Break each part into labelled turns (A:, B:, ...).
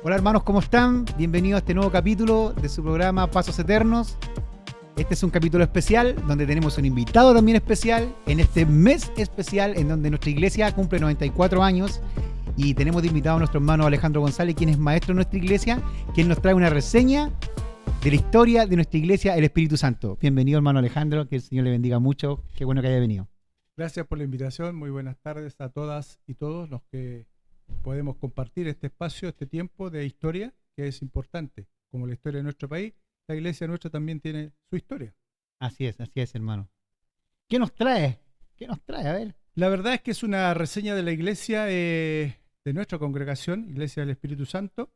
A: Hola hermanos, ¿cómo están? Bienvenidos a este nuevo capítulo de su programa Pasos Eternos. Este es un capítulo especial donde tenemos un invitado también especial en este mes especial en donde nuestra iglesia cumple 94 años y tenemos de invitado a nuestro hermano Alejandro González, quien es maestro de nuestra iglesia, quien nos trae una reseña de la historia de nuestra iglesia, el Espíritu Santo. Bienvenido hermano Alejandro, que el Señor le bendiga mucho, qué bueno que haya venido.
B: Gracias por la invitación, muy buenas tardes a todas y todos los que podemos compartir este espacio, este tiempo de historia que es importante. Como la historia de nuestro país, la iglesia nuestra también tiene su historia.
A: Así es hermano. ¿Qué nos trae? ¿Qué nos trae? A ver.
B: La verdad es que es una reseña de la iglesia de nuestra congregación, Iglesia del Espíritu Santo,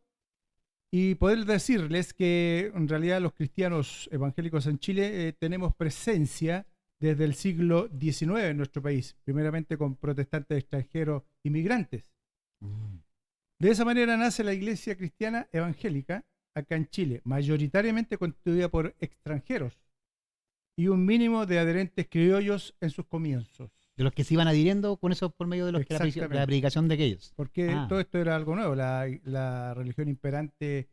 B: y poder decirles que en realidad los cristianos evangélicos en Chile tenemos presencia desde el siglo XIX en nuestro país, primeramente con protestantes extranjeros inmigrantes. De esa manera nace la iglesia cristiana evangélica acá en Chile, mayoritariamente constituida por extranjeros y un mínimo de adherentes criollos en sus comienzos.
A: De los que se iban adhiriendo con eso por medio de la predicación de aquellos.
B: Porque todo esto era algo nuevo, la religión imperante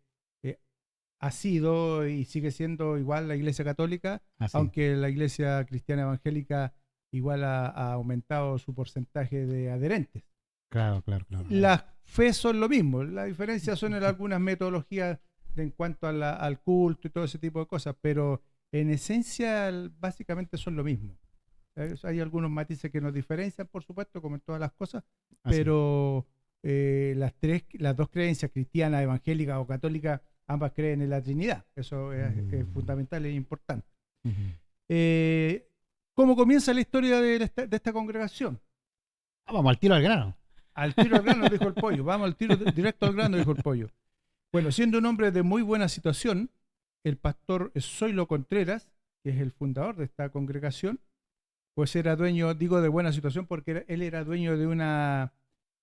B: ha sido y sigue siendo igual la iglesia católica, aunque la iglesia cristiana evangélica igual ha aumentado su porcentaje de adherentes.
A: Claro.
B: Las fe son lo mismo, la diferencia son en algunas metodologías en cuanto al culto y todo ese tipo de cosas, pero en esencia básicamente son lo mismo. Hay algunos matices que nos diferencian, por supuesto, como en todas las cosas, pero las dos creencias, cristiana, evangélica o católica, ambas creen en la Trinidad. Eso es fundamental e importante. ¿Cómo comienza la historia de esta congregación?
A: Vamos al tiro al grano.
B: Al tiro al grano, dijo el pollo. Vamos al tiro directo al grano, dijo el pollo. Bueno, siendo un hombre de muy buena situación, el pastor Zoilo Contreras, que es el fundador de esta congregación, pues era dueño, digo de buena situación porque él era dueño de una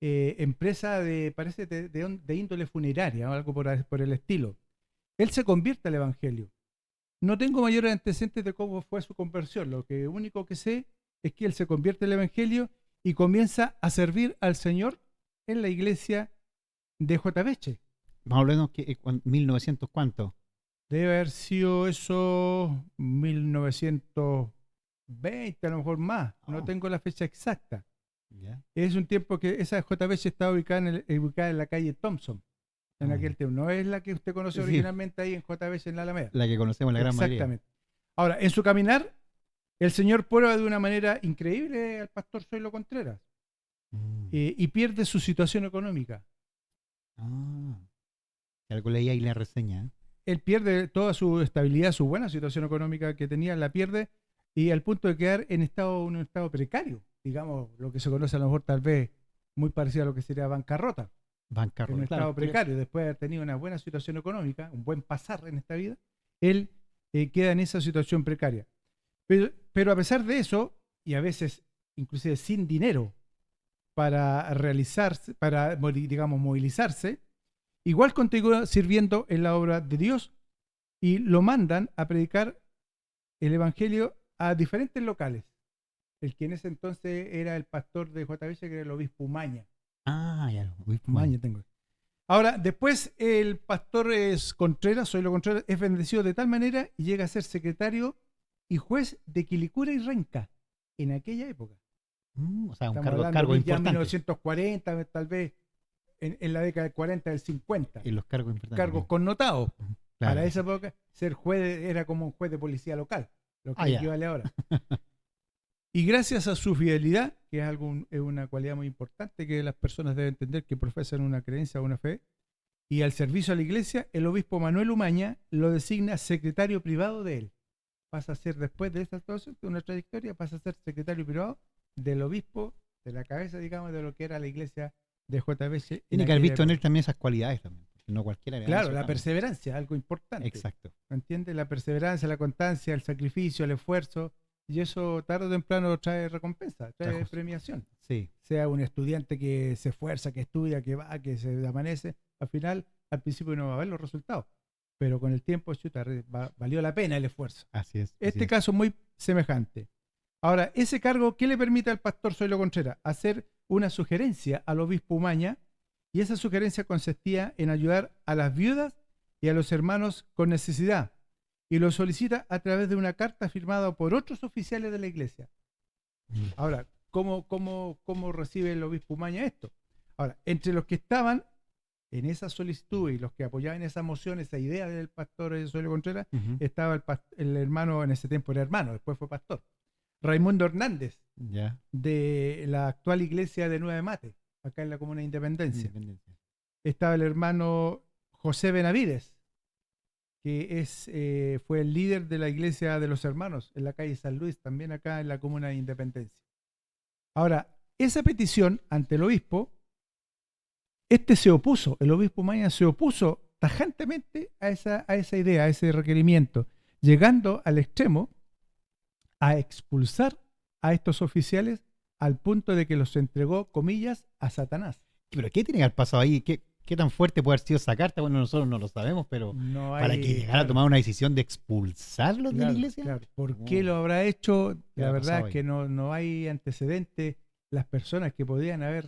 B: empresa parece de índole funeraria o algo por el estilo. Él se convierte al evangelio. No tengo mayores antecedentes de cómo fue su conversión. Lo único que sé es que él se convierte al evangelio y comienza a servir al Señor en la iglesia de Jotaveche.
A: Vamos hablando que 1900 ¿cuánto?
B: Debe haber sido eso 1920, a lo mejor más. No tengo la fecha exacta.
A: Yeah.
B: Es un tiempo que esa JBC está ubicada en la calle Thompson, en aquel tiempo. No es la que usted conoce originalmente ahí en JBC en la Alameda.
A: La que conocemos la gran mayoría.
B: Exactamente. Ahora, en su caminar, el Señor prueba de una manera increíble al pastor Zoilo Contreras y pierde su situación económica.
A: Algo leí ahí la reseña.
B: Él pierde toda su estabilidad, su buena situación económica que tenía, la pierde y al punto de quedar en un estado precario, digamos, lo que se conoce a lo mejor tal vez muy parecido a lo que sería bancarrota. En un estado precario, después de haber tenido una buena situación económica, un buen pasar en esta vida, él queda en esa situación precaria. Pero a pesar de eso, y a veces inclusive sin dinero para realizarse, para, digamos, movilizarse, igual continúa sirviendo en la obra de Dios y lo mandan a predicar el evangelio a diferentes locales. El que en ese entonces era el pastor de JBC, que era el obispo Umaña.
A: Ya, obispo
B: Umaña tengo. Ahora, después el pastor Zoilo Contreras, es bendecido de tal manera y llega a ser secretario y juez de Quilicura y Renca en aquella época.
A: O sea, un cargo importante.
B: Ya en 1940, tal vez en la década del 40, del 50.
A: En los cargos importantes.
B: Cargos connotados.
A: Claro.
B: Para esa época, ser juez era como un juez de policía local, lo que equivale ahora. Y gracias a su fidelidad, que es una cualidad muy importante que las personas deben entender que profesan una creencia o una fe, y al servicio a la iglesia, el obispo Manuel Umaña lo designa secretario privado de él. Pasa a ser, después de esta situación, de una trayectoria, pasa a ser secretario privado del obispo, de la cabeza, digamos, de lo que era la iglesia de JBC.
A: Tiene que haber visto en él también esas cualidades también. No cualquiera.
B: Claro, la perseverancia, algo importante.
A: Exacto.
B: ¿Me entiendes? La perseverancia, la constancia, el sacrificio, el esfuerzo. Y eso tarde o temprano trae recompensa, trae premiación.
A: Sí.
B: Sea un estudiante que se esfuerza, que estudia, que va, que se amanece, al principio no va a ver los resultados. Pero con el tiempo, valió la pena el esfuerzo.
A: Así es.
B: Este caso es muy semejante. Ahora, ese cargo, ¿qué le permite al pastor Zoilo Contreras? Hacer una sugerencia al obispo Umaña Y esa sugerencia consistía en ayudar a las viudas y a los hermanos con necesidad. Y lo solicita a través de una carta firmada por otros oficiales de la iglesia. Ahora, ¿cómo recibe el obispo Umaña esto? Ahora, entre los que estaban en esa solicitud y los que apoyaban esa moción, esa idea del pastor Zoilo Contreras, estaba el hermano, en ese tiempo era hermano, después fue pastor, Raimundo Hernández, de la actual iglesia de Nueve Mate, acá en la comuna de Independencia. Estaba el hermano José Benavides, que fue el líder de la iglesia de los hermanos en la calle San Luis, también acá en la comuna de Independencia. Ahora, esa petición ante el obispo, se opuso, el obispo Umaña se opuso tajantemente a esa idea, a ese requerimiento, llegando al extremo a expulsar a estos oficiales al punto de que los entregó, comillas, a Satanás.
A: ¿Pero qué tiene que haber pasado ahí? ¿Qué tan fuerte puede haber sido esa carta? Bueno, nosotros no lo sabemos, pero para que llegara a tomar una decisión de expulsarlos de la iglesia.
B: Claro. ¿Por qué lo habrá hecho? La verdad es que no hay antecedentes. Las personas que podían haber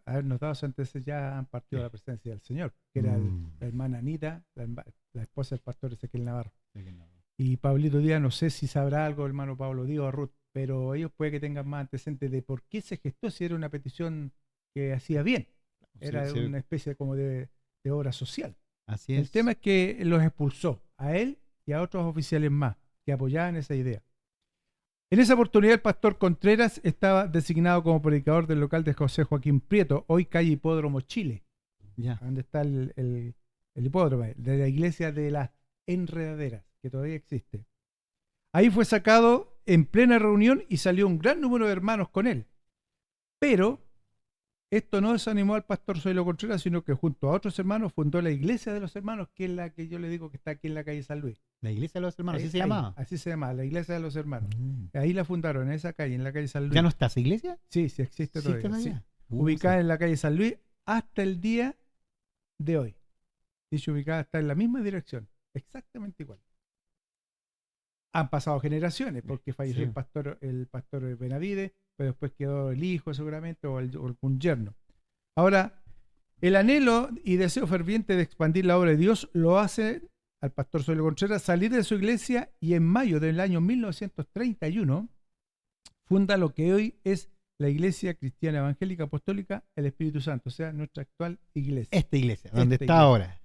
B: haber notado ese antecedente ya han partido a la presencia del Señor, que era la hermana Anita, la esposa del pastor Ezequiel Navarro. Y Pablito Díaz, no sé si sabrá algo, hermano Pablo Díaz o Ruth, pero ellos puede que tengan más antecedentes de por qué se gestó, si era una petición que hacía bien. Era una especie como de obra social.
A: Así es.
B: El tema es que los expulsó a él y a otros oficiales más que apoyaban esa idea. En esa oportunidad el pastor Contreras estaba designado como predicador del local de José Joaquín Prieto, hoy calle Hipódromo Chile, donde está el hipódromo, de la iglesia de las Enredaderas, que todavía existe. Ahí fue sacado en plena reunión y salió un gran número de hermanos con él. Pero esto no desanimó al pastor Zoilo Contreras, sino que junto a otros hermanos fundó la iglesia de los hermanos, que es la que yo le digo que está aquí en la calle San Luis.
A: La iglesia de los hermanos, ¿así se llamaba?
B: Así se llamaba, la iglesia de los hermanos. Ahí la fundaron, en esa calle, en la calle San Luis.
A: ¿Ya no está esa iglesia?
B: Sí, existe todavía. Sí.
A: Ubicada
B: Ubicada en la calle San Luis hasta el día de hoy. Dicho ubicada está en la misma dirección, exactamente igual. Han pasado generaciones, porque falleció el pastor Benavides, pero después quedó el hijo seguramente o algún yerno. Ahora, el anhelo y deseo ferviente de expandir la obra de Dios lo hace al pastor Zoilo Contreras salir de su iglesia, y en mayo del año 1931 funda lo que hoy es la Iglesia Cristiana Evangélica Apostólica El Espíritu Santo, o sea, nuestra actual iglesia.
A: Esta iglesia, donde está ahora.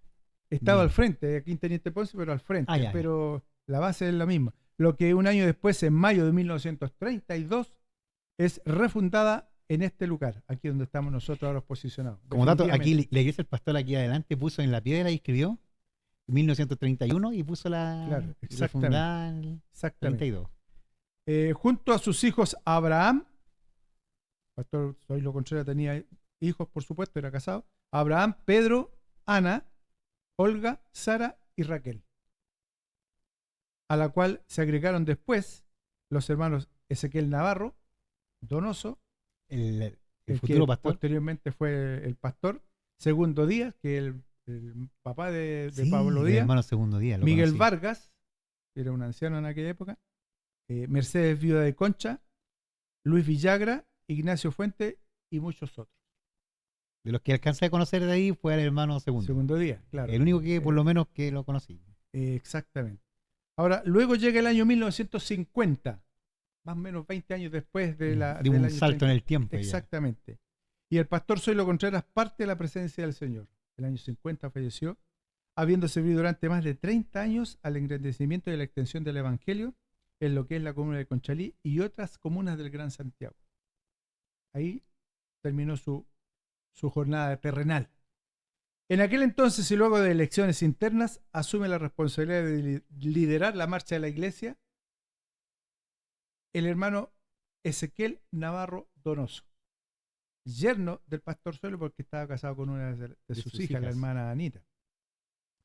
B: Estaba al frente, aquí en Teniente Ponce, pero al frente, pero la base es la misma. Lo que un año después, en mayo de 1932, es refundada en este lugar, aquí donde estamos nosotros ahora posicionados.
A: Como dato, aquí la iglesia del pastor aquí adelante puso en la piedra y escribió 1931 y puso refundada en 32.
B: Junto a sus hijos Abraham, pastor Zoilo Contreras tenía hijos, por supuesto, era casado, Abraham, Pedro, Ana, Olga, Sara y Raquel, a la cual se agregaron después los hermanos Ezequiel Navarro, Donoso, el futuro pastor, posteriormente fue el pastor Segundo Díaz, que el papá de Pablo Díaz,
A: hermano Segundo Díaz,
B: Miguel Vargas, que era un anciano en aquella época, Mercedes Viuda de Concha, Luis Villagra, Ignacio Fuente y muchos otros.
A: De los que alcancé a conocer de ahí fue el hermano Segundo
B: Díaz, claro.
A: El único que por lo menos que lo conocí.
B: Exactamente. Ahora, luego llega el año 1950, más o menos 20 años después de
A: un salto en el tiempo.
B: Exactamente. Ya. Y el pastor Zoilo Contreras parte de la presencia del Señor. El año 50 falleció, habiendo servido durante más de 30 años al engrandecimiento y la extensión del Evangelio en lo que es la comuna de Conchalí y otras comunas del Gran Santiago. Ahí terminó su jornada terrenal. En aquel entonces, y luego de elecciones internas, asume la responsabilidad de liderar la marcha de la iglesia el hermano Ezequiel Navarro Donoso, yerno del pastor Zoilo, porque estaba casado con una de sus hijas, la hermana Anita,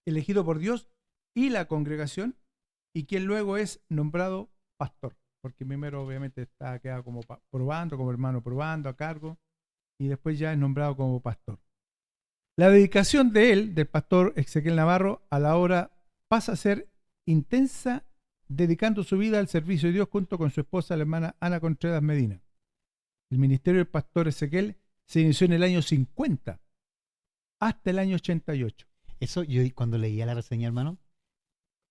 B: elegido por Dios y la congregación, y quien luego es nombrado pastor, porque primero obviamente queda como probando, como hermano probando a cargo, y después ya es nombrado como pastor. La dedicación de él, del pastor Ezequiel Navarro, a la obra pasa a ser intensa, dedicando su vida al servicio de Dios junto con su esposa, la hermana Ana Contreras Medina. El ministerio del pastor Ezequiel se inició en el año 50, hasta el año 88.
A: Eso yo cuando leía la reseña, hermano,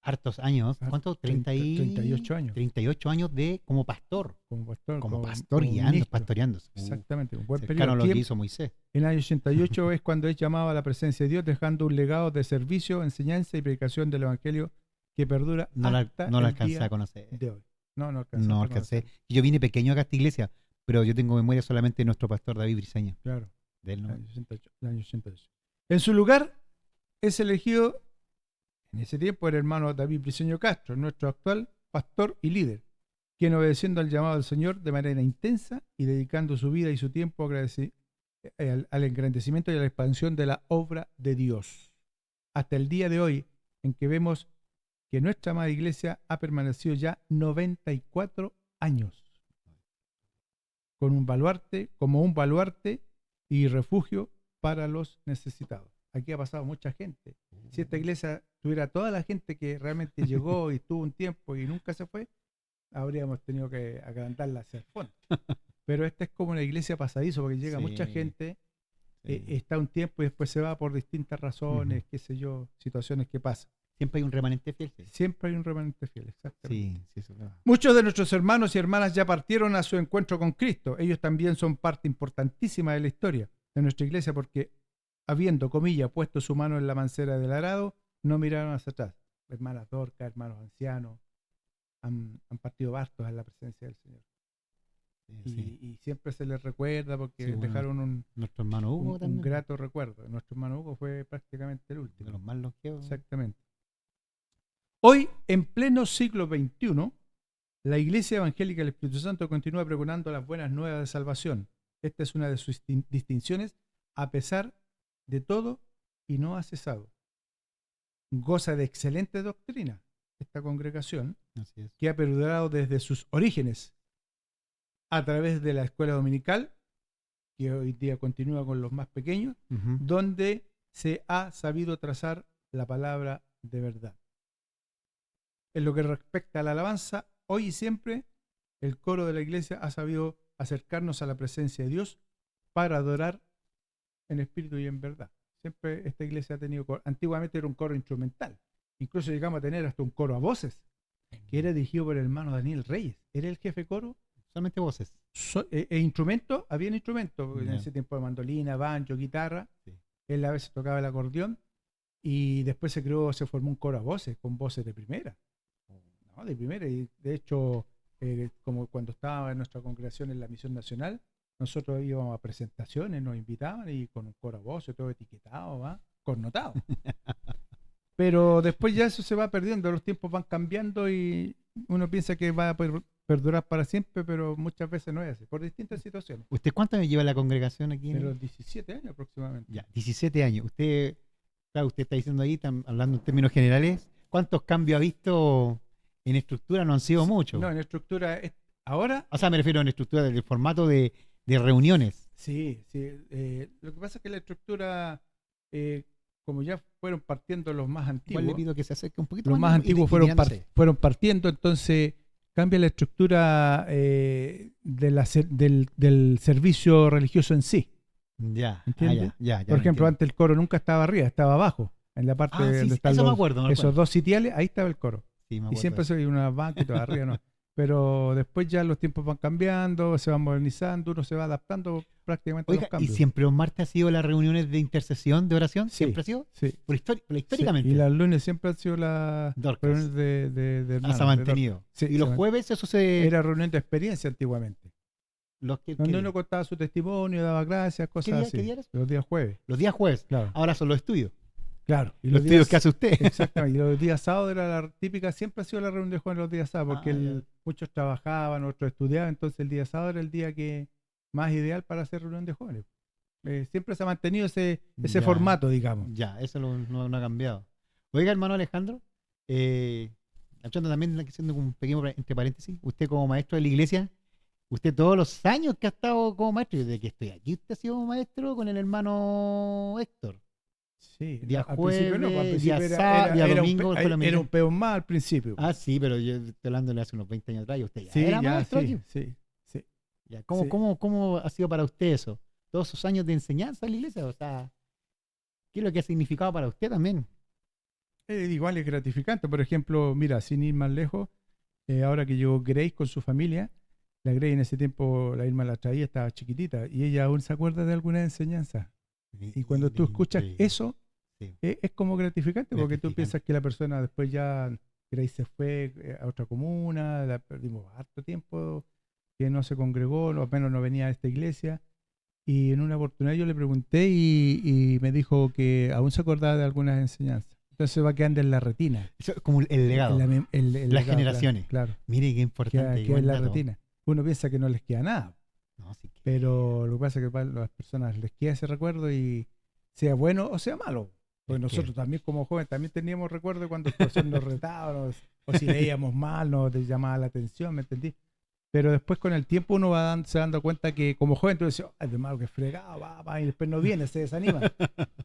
A: hartos años, ¿cuánto?
B: 38 años.
A: 38 años de como pastor.
B: Como pastor.
A: Como pastor guiando,
B: ministro.
A: pastoreando.
B: Exactamente, un buen
A: Cercano a
B: periodo.
A: lo que hizo Moisés.
B: En el año 88 es cuando es llamado a la presencia de Dios, dejando un legado de servicio, enseñanza y predicación del Evangelio que perdura
A: No
B: hasta
A: la
B: el
A: alcancé
B: día
A: a conocer.
B: de hoy. No
A: No alcancé. Yo vine pequeño acá a esta iglesia, pero yo tengo memoria solamente de nuestro pastor David Briseño.
B: Claro.
A: De él, ¿no?
B: El año 88. En su lugar es elegido, en ese tiempo, el hermano David Briseño Castro, nuestro actual pastor y líder, quien obedeciendo al llamado del Señor de manera intensa y dedicando su vida y su tiempo al engrandecimiento y a la expansión de la obra de Dios. Hasta el día de hoy, en que vemos que nuestra amada iglesia ha permanecido ya 94 años como un baluarte y refugio para los necesitados. Aquí ha pasado mucha gente. Si esta iglesia tuviera toda la gente que realmente llegó y estuvo un tiempo y nunca se fue, habríamos tenido que agrandarla hacia el fondo. Pero esta es como una iglesia pasadizo, porque llega mucha gente, está un tiempo y después se va por distintas razones, qué sé yo, situaciones que pasan.
A: Siempre hay un remanente fiel.
B: Siempre hay un remanente fiel, exactamente.
A: Sí, eso es verdad.
B: Muchos de nuestros hermanos y hermanas ya partieron a su encuentro con Cristo. Ellos también son parte importantísima de la historia de nuestra iglesia porque, habiendo, comillas, puesto su mano en la mancera del arado, no miraron hacia atrás. Hermanas Dorcas, hermanos ancianos, han partido bastos en la presencia del Señor. Y siempre se les recuerda porque dejaron
A: nuestro hermano Hugo
B: un grato recuerdo. Nuestro hermano Hugo fue prácticamente el último.
A: De los más longevos.
B: Exactamente. Hoy, en pleno siglo XXI, la Iglesia Evangélica del Espíritu Santo continúa pregonando las buenas nuevas de salvación. Esta es una de sus distinciones, a pesar de todo, y no ha cesado. Goza de excelente doctrina esta congregación, que ha perdurado desde sus orígenes, a través de la escuela dominical, que hoy día continúa con los más pequeños, donde se ha sabido trazar la palabra de verdad. En lo que respecta a la alabanza, hoy y siempre, el coro de la iglesia ha sabido acercarnos a la presencia de Dios para adorar en espíritu y en verdad. Siempre esta iglesia ha tenido coro. Antiguamente era un coro instrumental. Incluso llegamos a tener hasta un coro a voces, que era dirigido por el hermano Daniel Reyes. Era el jefe coro.
A: Solamente voces.
B: Instrumentos, había instrumentos. En ese tiempo de mandolina, banjo, guitarra. Él a veces tocaba el acordeón. Y después se formó un coro a voces, con voces de primera. ¿No? De primera. Y de hecho, como cuando estaba en nuestra congregación en la Misión Nacional, nosotros íbamos a presentaciones, nos invitaban y con un coro a voces, todo etiquetado, connotado. Pero después ya eso se va perdiendo, los tiempos van cambiando y uno piensa que va a perdurar para siempre, pero muchas veces no es así, por distintas situaciones.
A: ¿Usted cuánto años lleva la congregación aquí?
B: Pero 17 años aproximadamente.
A: Ya, 17 años. Usted está diciendo ahí, hablando en términos generales, ¿cuántos cambios ha visto en estructura? No han sido muchos.
B: No, en estructura ahora...
A: O sea, me refiero a en estructura del formato de reuniones.
B: Sí. Lo que pasa es que la estructura... como ya fueron partiendo los más antiguos.
A: Igual le pido que se acerque un poquito
B: los más antiguos fueron partiendo, entonces cambia la estructura del servicio religioso en sí.
A: Ya,
B: ya. Por ejemplo, antes el coro nunca estaba arriba, estaba abajo, en la parte donde están esos dos sitiales, ahí estaba el coro.
A: Sí,
B: y siempre se veía una banca y todo arriba, ¿no? Pero después ya los tiempos van cambiando, se van modernizando, uno se va adaptando prácticamente a los cambios.
A: ¿Y siempre los martes ha sido las reuniones de intercesión, de oración?
B: Sí,
A: ¿Siempre ha sido?
B: Sí.
A: Históricamente.
B: Sí. Y los lunes siempre han sido las reuniones de hermanos.
A: Se ha mantenido.
B: Sí,
A: y los jueves eso se...
B: Era reunión de experiencia antiguamente. Donde uno contaba su testimonio, daba gracias, cosas así.
A: ¿Qué día eres?
B: Los días jueves.
A: Los días jueves.
B: Claro.
A: Ahora son los estudios.
B: Claro.
A: Y los estudios que hace usted.
B: Exactamente. Y los días sábados era la típica, siempre ha sido la reunión de jóvenes los días sábados, porque muchos trabajaban, otros estudiaban, entonces el día sábado era el día que más ideal para hacer reunión de jóvenes. Siempre se ha mantenido ese formato, digamos.
A: Ya, eso no ha cambiado. Oiga, hermano Alejandro, también haciendo un pequeño entre paréntesis, usted como maestro de la iglesia, usted todos los años que ha estado como maestro, desde que estoy aquí, usted ha sido maestro con el hermano Héctor.
B: Sí,
A: día jueves,
B: día
A: domingo.
B: Era un peón más al principio.
A: Ah, sí, pero yo estoy hablándole hace unos 20 años atrás y usted ya era maestro aquí.
B: Sí.
A: Ya, ¿Cómo ha sido para usted eso? Todos esos años de enseñanza en la iglesia, o sea... ¿Qué es lo que ha significado para usted también?
B: Igual es gratificante. Por ejemplo, mira, sin ir más lejos, ahora que llegó Grace con su familia, la Grace en ese tiempo, la Irma la traía, estaba chiquitita, y ella aún se acuerda de alguna enseñanza. Y cuando tú escuchas eso,
A: Sí.
B: es como gratificante, porque tú
A: Gratificante.
B: piensas que la persona después ya, Grace se fue a otra comuna, la perdimos harto tiempo, que no se congregó, o al menos no venía a esta iglesia. Y en una oportunidad yo le pregunté y me dijo que aún se acordaba de algunas enseñanzas. Entonces va quedando en la retina.
A: Eso es como el legado.
B: El
A: Las
B: legado,
A: generaciones.
B: Claro,
A: Mire qué importante.
B: queda
A: buen
B: en la
A: dato.
B: retina. Uno piensa que no les queda nada,
A: No, sí que-
B: pero lo que pasa es que para las personas les queda ese recuerdo y sea bueno o sea malo. Pues
A: Es que-
B: nosotros también como jóvenes también teníamos recuerdo cuando el profesor nos retaba o si leíamos mal nos llamaba la atención, ¿me entendí? Pero después con el tiempo uno se dando cuenta que como joven tú dices, es de malo que fregado, va, y después no viene, se desanima.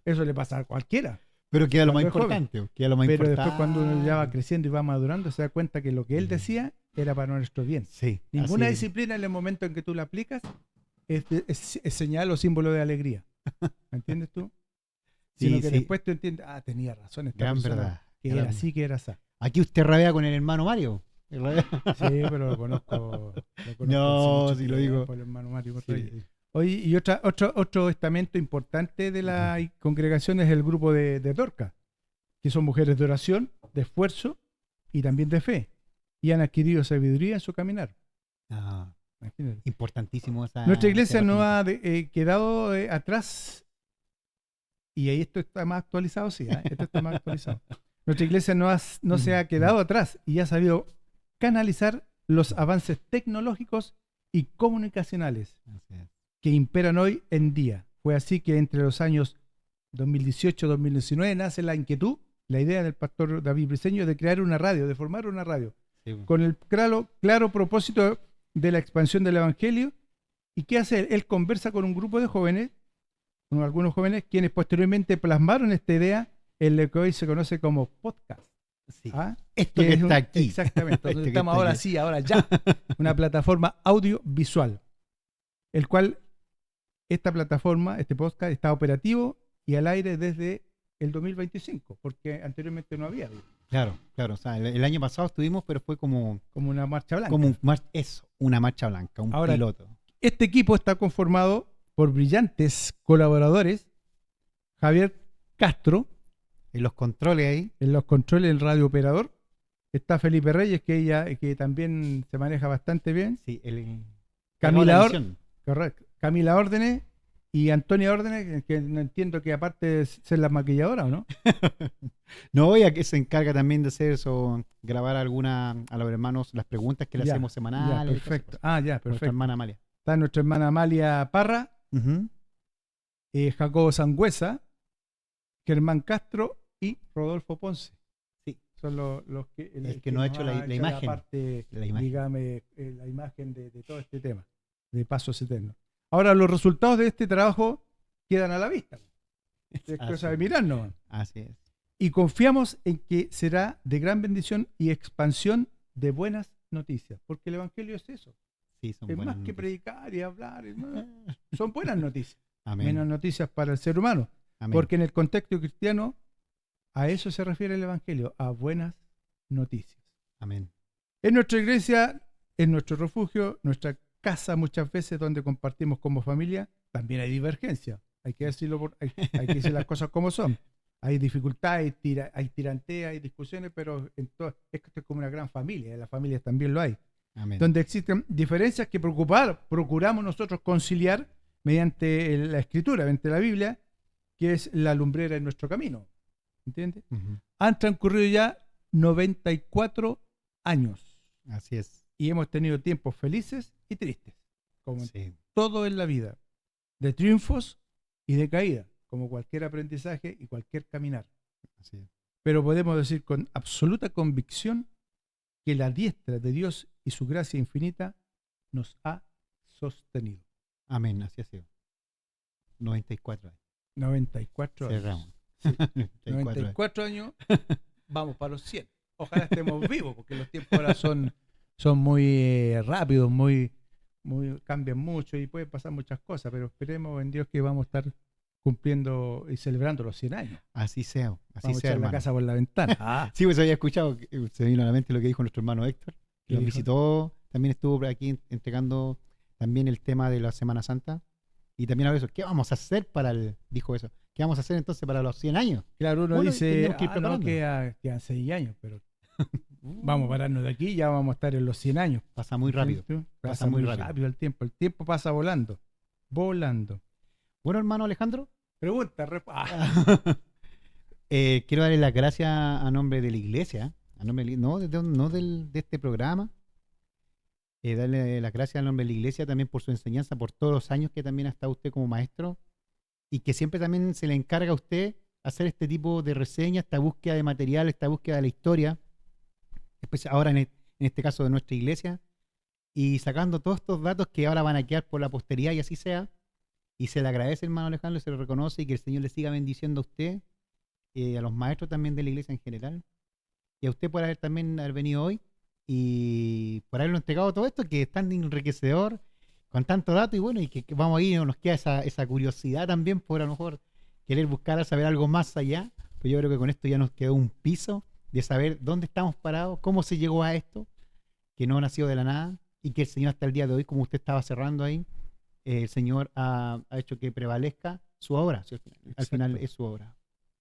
B: Eso le pasa a cualquiera.
A: Pero queda lo más
B: cuando es joven.
A: importante. Queda lo más
B: Pero
A: importante.
B: después cuando uno ya va creciendo y va madurando se da cuenta que lo que él decía era para nuestro bien.
A: Sí.
B: Ninguna
A: así es.
B: disciplina en el momento en que tú la aplicas es señal o símbolo de alegría. ¿Me entiendes tú?
A: Sí,
B: Sino que
A: sí.
B: después tú entiendes, tenía razón esta
A: Gran
B: persona,
A: verdad.
B: que
A: Gran-
B: era así, que era así.
A: Aquí usted rabea con el hermano Mario. ¿Verdad?
B: Sí, pero lo conozco.
A: No,
B: hace mucho
A: si lo
B: tiempo,
A: digo.
B: el hermano Mario
A: Sí.
B: Correa. Oye, y otro estamento importante de la congregación es el grupo de Dorca, que son mujeres de oración, de esfuerzo y también de fe. Y han adquirido sabiduría en su caminar.
A: Ah,
B: Imagínate.
A: importantísimo esa.
B: Nuestra iglesia
A: esa
B: no
A: participación.
B: ha quedado atrás, y ahí esto está más actualizado, sí, esto está más actualizado. Nuestra iglesia no se ha quedado atrás y ha sabido canalizar los avances tecnológicos y comunicacionales
A: Así es.
B: que imperan hoy en día. Fue así que entre los años 2018-2019 nace la inquietud, la idea del pastor David Briceño de crear una radio, de formar una radio,
A: Sí.
B: con el claro propósito de la expansión del Evangelio. ¿Y qué hace él? Él conversa con un grupo de jóvenes, con algunos jóvenes, quienes posteriormente plasmaron esta idea en lo que hoy se conoce como podcast.
A: Sí.
B: ¿Ah?
A: Esto que
B: es
A: está aquí.
B: Exactamente,
A: Esto
B: donde
A: que
B: estamos
A: está
B: ahora
A: aquí.
B: sí, ahora ya. Una plataforma audiovisual, el cual esta plataforma, este podcast, está operativo y al aire desde el 2025, porque anteriormente no había,
A: Claro, claro. O sea, el año pasado estuvimos, pero fue como
B: como una marcha blanca.
A: una marcha blanca, un
B: Ahora,
A: piloto.
B: Este equipo está conformado por brillantes colaboradores: Javier Castro,
A: En los controles ahí.
B: en los controles del radio operador, está Felipe Reyes, que también se maneja bastante bien,
A: Sí,
B: Camila,
A: la edición.
B: correcto, Camila Órdenes y Antonia Órdenes, que no entiendo que aparte de ser la maquilladora, ¿o no?
A: No, ella que se encarga también de hacer eso, grabar a los hermanos las preguntas que le
B: Ya,
A: hacemos
B: ya,
A: semanales.
B: perfecto.
A: Ya,
B: Ya,
A: nuestra
B: perfecto.
A: hermana Amalia.
B: Está nuestra hermana Amalia Parra,
A: Ujú.
B: Jacobo Sangüesa, Germán Castro y Rodolfo Ponce.
A: Sí.
B: Son los que,
A: El que nos ha hecho la
B: hecho
A: imagen.
B: parte,
A: La imagen.
B: dígame, la imagen de todo este tema, de Pasos Eternos. Ahora, los resultados de este trabajo quedan a la vista. Es
A: Así
B: cosa de
A: es.
B: mirarnos.
A: Así es.
B: Y confiamos en que será de gran bendición y expansión de buenas noticias, porque el Evangelio es eso.
A: Sí, son
B: Es
A: buenas
B: más que
A: noticias.
B: predicar y hablar. Son buenas noticias.
A: Amén.
B: Menos noticias para el ser humano.
A: Amén.
B: Porque en el contexto cristiano, a eso se refiere el Evangelio, a buenas noticias.
A: Amén.
B: En nuestra iglesia, en nuestro refugio, nuestra casa muchas veces donde compartimos como familia, también hay divergencia. Hay que decirlo, hay que decir las cosas como son. Hay dificultades, hay tiranteas, hay discusiones, pero esto es como una gran familia. En las familias también lo hay.
A: Amén.
B: Donde existen diferencias que procuramos nosotros conciliar mediante la escritura, mediante la Biblia, que es la lumbrera en nuestro camino. ¿Entiendes?
A: Ujú.
B: Han transcurrido ya 94 años
A: Así es.
B: y hemos tenido tiempos felices y tristes, como en
A: Sí.
B: todo en la vida, de triunfos y de caídas, como cualquier aprendizaje y cualquier caminar.
A: Así es.
B: Pero podemos decir con absoluta convicción que la diestra de Dios y su gracia infinita nos ha sostenido.
A: Amén. Así ha sido. 94 años.
B: 94 años.
A: Cerramos.
B: Sí.
A: 94 años.
B: 94 años, vamos para los 100. Ojalá estemos vivos, porque los tiempos ahora son muy rápidos, cambian mucho y pueden pasar muchas cosas, pero esperemos en Dios que vamos a estar cumpliendo y celebrando los 100 años.
A: Así sea, así
B: Vamos a
A: sea,
B: echar la
A: hermano.
B: casa por la ventana.
A: Sí, pues había escuchado, se me vino a la mente lo que dijo nuestro hermano Héctor, que
B: ¿Qué
A: nos
B: dijo?
A: visitó, también estuvo por aquí entregando también el tema de la Semana Santa. Y también habló de eso, ¿qué vamos a hacer dijo eso, ¿qué vamos a hacer entonces para los 100 años?
B: Claro, uno
A: Bueno,
B: dice,
A: tenemos que ir
B: no,
A: preparando.
B: quedan 6 años, pero vamos a pararnos de aquí, ya vamos a estar en los 100 años.
A: Pasa muy rápido.
B: ¿Sí?
A: Pasa muy rápido.
B: el tiempo pasa volando, volando.
A: Bueno, hermano Alejandro,
B: Pregunta,
A: quiero darle las gracias a nombre de la iglesia, a nombre de este programa. Darle las gracias a nombre de la iglesia también por su enseñanza, por todos los años que también ha estado usted como maestro y que siempre también se le encarga a usted hacer este tipo de reseña, esta búsqueda de material, esta búsqueda de la historia, ahora en este caso de nuestra iglesia, y sacando todos estos datos que ahora van a quedar por la posteridad y así sea. Y se le agradece, hermano Alejandro, se le reconoce y que el Señor le siga bendiciendo a usted, a los maestros también de la iglesia en general, y a usted por haber venido hoy y por haberlo entregado todo esto, que es tan enriquecedor, con tanto dato, y bueno, y que vamos ahí, nos queda esa curiosidad también por a lo mejor querer buscar a saber algo más allá. Pues yo creo que con esto ya nos quedó un piso de saber dónde estamos parados, cómo se llegó a esto, que no nació de la nada, y que el Señor hasta el día de hoy, como usted estaba cerrando ahí, el Señor ha hecho que prevalezca su obra, ¿sí? Al final es su obra.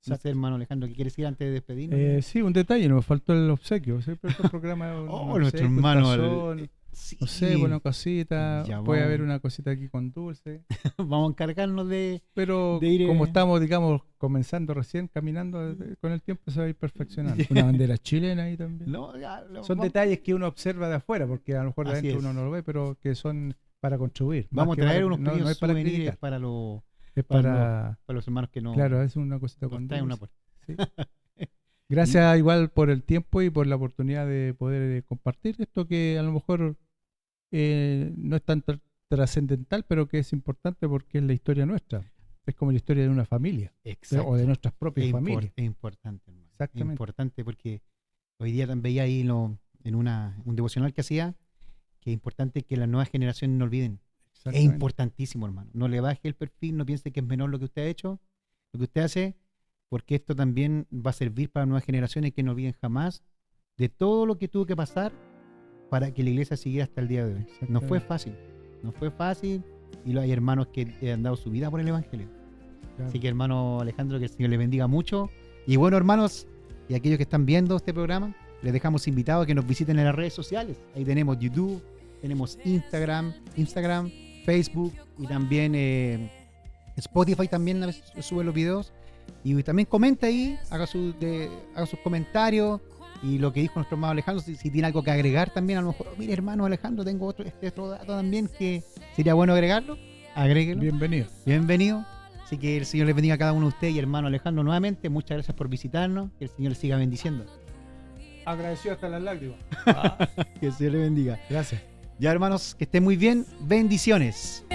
A: No sé, hermano Alejandro, ¿qué quieres decir antes de despedirnos?
B: Sí, un detalle, nos faltó el obsequio. Siempre estos programas,
A: Oh, nuestro hermano, sí.
B: no sé, una cosita,
A: Ya
B: puede
A: vamos.
B: haber una cosita aquí con dulce.
A: Vamos a encargarnos
B: Pero
A: de ir,
B: como estamos, digamos, comenzando recién, caminando, con el tiempo se va a ir perfeccionando. Una bandera chilena ahí también. Son detalles que uno observa de afuera, porque a lo mejor de
A: Así
B: adentro
A: es.
B: uno no lo ve, pero que son para contribuir.
A: Vamos a traer unos
B: no
A: pequeños
B: es para
A: souvenirs
B: criticar,
A: para los
B: es para...
A: los hermanos que no
B: Claro, es una cosita
A: nos
B: con
A: traen una
B: dulce.
A: puerta.
B: Sí. Gracias igual por el tiempo y por la oportunidad de poder compartir esto que a lo mejor no es tan trascendental, pero que es importante porque es la historia nuestra. Es como la historia de una familia
A: Exacto.
B: o de nuestras propias familias.
A: Es importante, hermano.
B: Exactamente.
A: Es importante porque hoy día también veía ahí en un devocional que hacía que es importante que las nuevas generaciones no olviden. Es importantísimo, hermano. No le baje el perfil, no piense que es menor lo que usted ha hecho, lo que usted hace, porque esto también va a servir para nuevas generaciones que no olviden jamás de todo lo que tuvo que pasar para que la iglesia siguiera hasta el día de hoy. No fue fácil, y hay hermanos que han dado su vida por el Evangelio.
B: Claro.
A: Así que, hermano Alejandro, que el Señor le bendiga mucho. Y bueno, hermanos, y aquellos que están viendo este programa, les dejamos invitados a que nos visiten en las redes sociales. Ahí tenemos YouTube, tenemos Instagram, Facebook y también Spotify también a veces sube los videos. Y también comenta ahí, haga sus comentarios y lo que dijo nuestro hermano Alejandro, si tiene algo que agregar también, a lo mejor, mire hermano Alejandro, tengo otro dato también que sería bueno agregarlo, agréguelo. Bienvenido. Así que el Señor les bendiga a cada uno de ustedes y hermano Alejandro nuevamente, muchas gracias por visitarnos, que el Señor les siga bendiciendo.
B: Agradecido hasta las lágrimas.
A: Que el Señor les bendiga.
B: Gracias.
A: Ya hermanos, que estén muy bien, bendiciones.